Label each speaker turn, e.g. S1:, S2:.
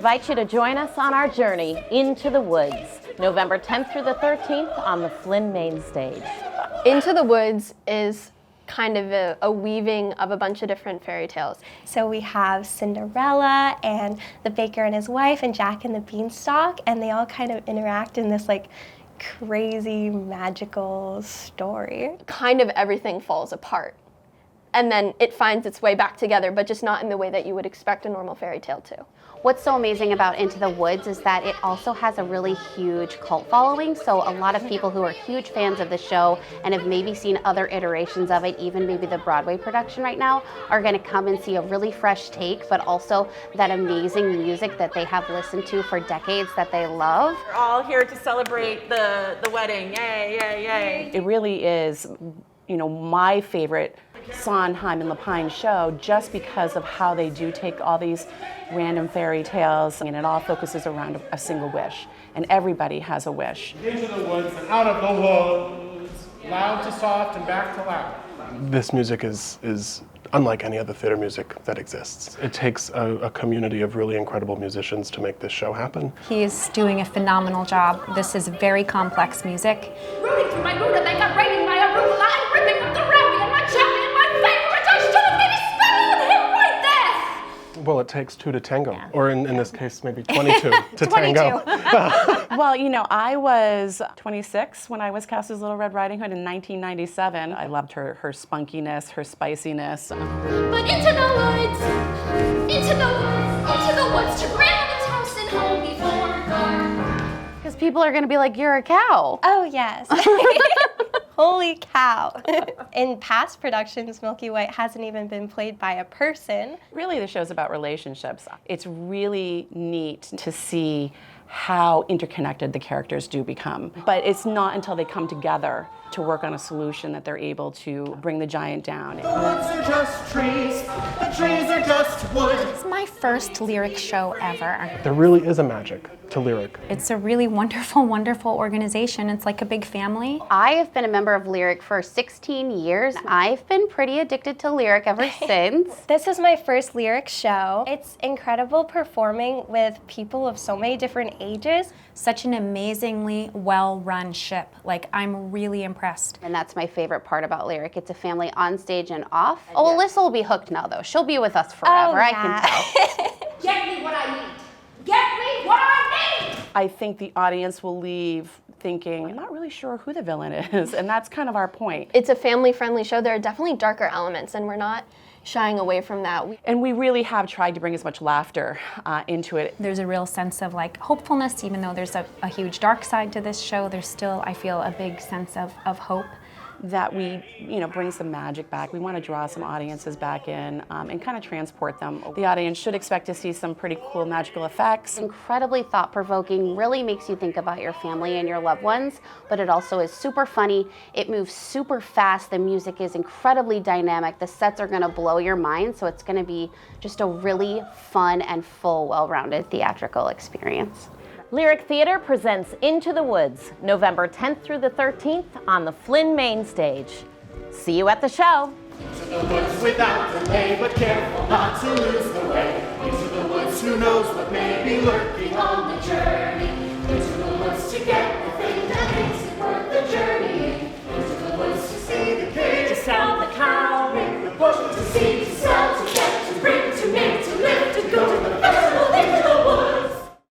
S1: invite you to join us on our journey into the woods, November 10th through the 13th on the Flynn main stage.
S2: Into the Woods is kind of a weaving of a bunch of different fairy tales.
S3: So we have Cinderella and the baker and his wife and Jack and the Beanstalk, and they all kind of interact in this like crazy magical story.
S2: Kind of everything falls apart. And then it finds its way back together, but just not in the way that you would expect a normal fairy tale to.
S4: What's so amazing about Into the Woods is that it also has a really huge cult following. So a lot of people who are huge fans of the show and have maybe seen other iterations of it, even maybe the Broadway production right now, are going to come and see a really fresh take, but also that amazing music that they have listened to for decades that they love.
S5: We're all here to celebrate the wedding. Yay, yay, yay.
S6: It really is, my favorite Sondheim and Lapine show, just because of how they do take all these random fairy tales and it all focuses around a single wish, and everybody has a wish.
S7: Into the woods and out of the woods, loud to soft and back to loud.
S8: This music is unlike any other theater music that exists. It takes a community of really incredible musicians to make this show happen.
S9: He's doing a phenomenal job. This is very complex music.
S10: Rooting through my rutabaga, writing my arugula, and ripping up the rapping, and my champion, my favorite, I should have maybe spelled him right there!
S8: Well, it takes two to tango, or in this case, maybe 22 to tango.
S6: Well, I was 26 when I was cast as Little Red Riding Hood in 1997. I loved her spunkiness, her spiciness.
S10: But into the woods, into the woods, into the woods to grandmother's house and home before dark.
S4: Because people are going to be like, you're a cow.
S3: Oh yes. Holy cow. In past productions, Milky White hasn't even been played by a person.
S6: Really, the show's about relationships. It's really neat to see how interconnected the characters do become. But it's not until they come together to work on a solution that they're able to bring the giant down.
S7: The woods are just trees, the trees are just wood.
S9: It's my first lyric show ever.
S8: There really is a magic to lyric.
S9: It's a really wonderful, wonderful organization. It's like a big family.
S4: I have been a member of Lyric for 16 years. I've been pretty addicted to Lyric ever since.
S3: This is my first lyric show. It's incredible performing with people of so many different ages.
S9: Such an amazingly well-run ship. Like, I'm really impressed.
S4: And that's my favorite part about Lyric. It's a family on stage and off. Oh, Alyssa will be hooked now, though. She'll be with us forever, I can tell.
S10: Get me what I need. Get me what I need!
S6: I think the audience will leave thinking, I'm not really sure who the villain is, and that's kind of our point.
S2: It's a family-friendly show. There are definitely darker elements, and we're not shying away from that.
S6: And we really have tried to bring as much laughter into it.
S9: There's a real sense of hopefulness, even though there's a huge dark side to this show. There's still, I feel, a big sense of hope.
S6: That we, bring some magic back. We want to draw some audiences back in and kind of transport them. The audience should expect to see some pretty cool magical effects.
S4: Incredibly thought-provoking, really makes you think about your family and your loved ones, but it also is super funny. It moves super fast. The music is incredibly dynamic. The sets are going to blow your mind, so it's going to be just a really fun and full, well-rounded theatrical experience.
S1: Lyric Theater presents Into the Woods, November 10th through the 13th on the Flynn main stage. See you at the show.
S7: Into the woods without delay, but careful not to lose the way. Into the woods, who knows what may be lurking on the journey. Into the woods to get the thing that makes it worth the journey. Into the woods to see the cage, to sell the cow, in the bush to see